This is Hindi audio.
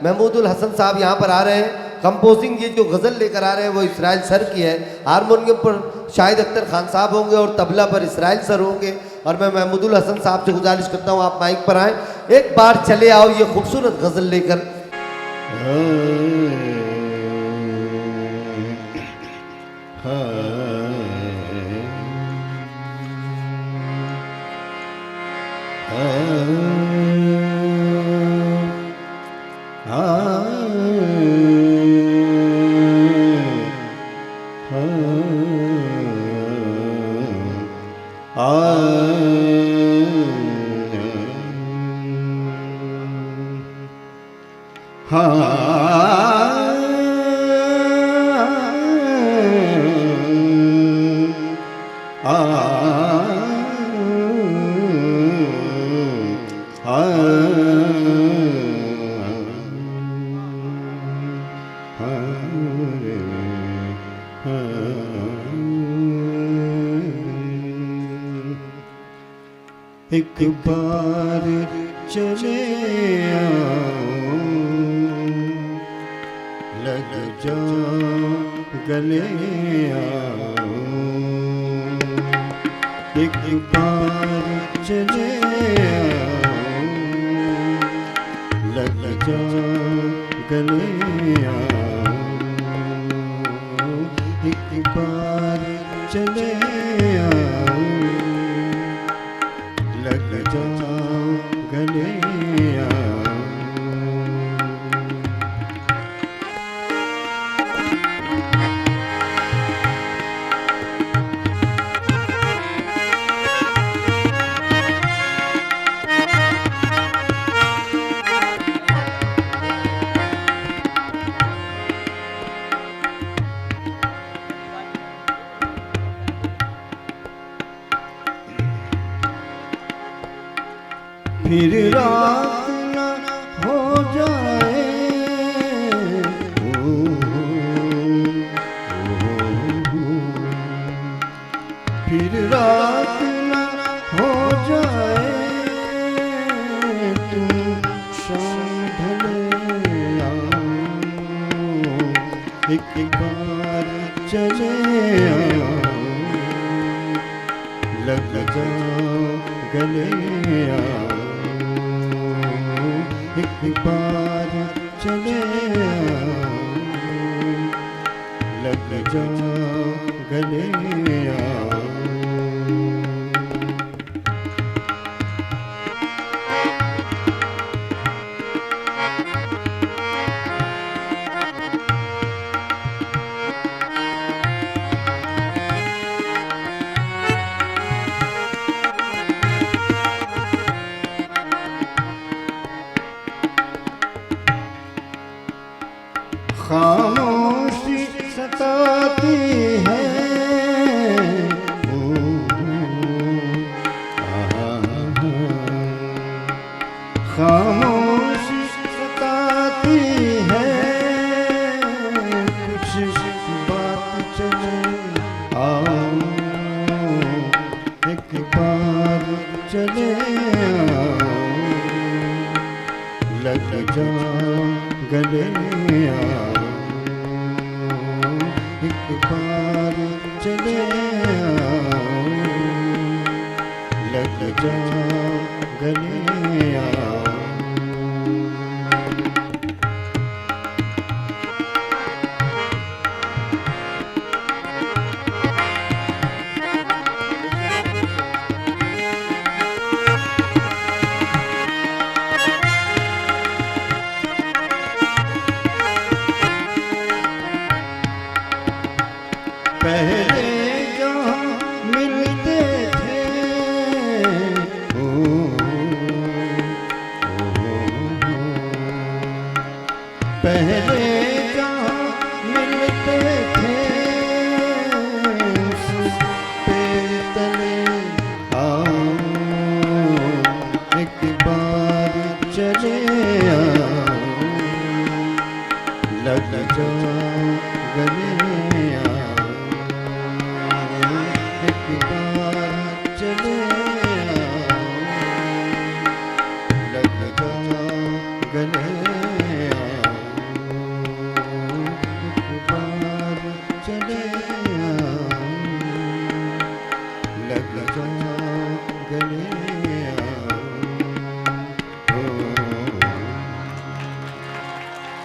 महमूदुल हसन साहब यहाँ पर आ रहे हैं। कंपोजिंग ये जो गज़ल लेकर आ रहे हैं वो इसराइल सर की है। हारमोनियम पर शाहिद अख्तर खान साहब होंगे और तबला पर इसराइल सर होंगे। और मैं महमूदुल हसन साहब से गुजारिश करता हूँ आप माइक पर आएँ, एक बार चले आओ ये खूबसूरत गज़ल लेकर। एक बार चले आओ, लग जाओ गले आओ। एक बार चले आओ, लग जाओ गले आओ। एक बार चले आओ, लग जाओ गले आओ। फिर रात न हो जाए, फिर रात न हो जाए, तुम शाम ढले आओ। एक बार चले आओ, लग जाओ गले आओ। एक बार चले आओ, लग जाओ गले आओ। खामोशी सताती है, खामोशी सताती है। कुछ बात चले आओ, एक बार चले आओ, लग जाओ गले आओ। एक बार चले आओ, लग जाओ गले आओ। पहले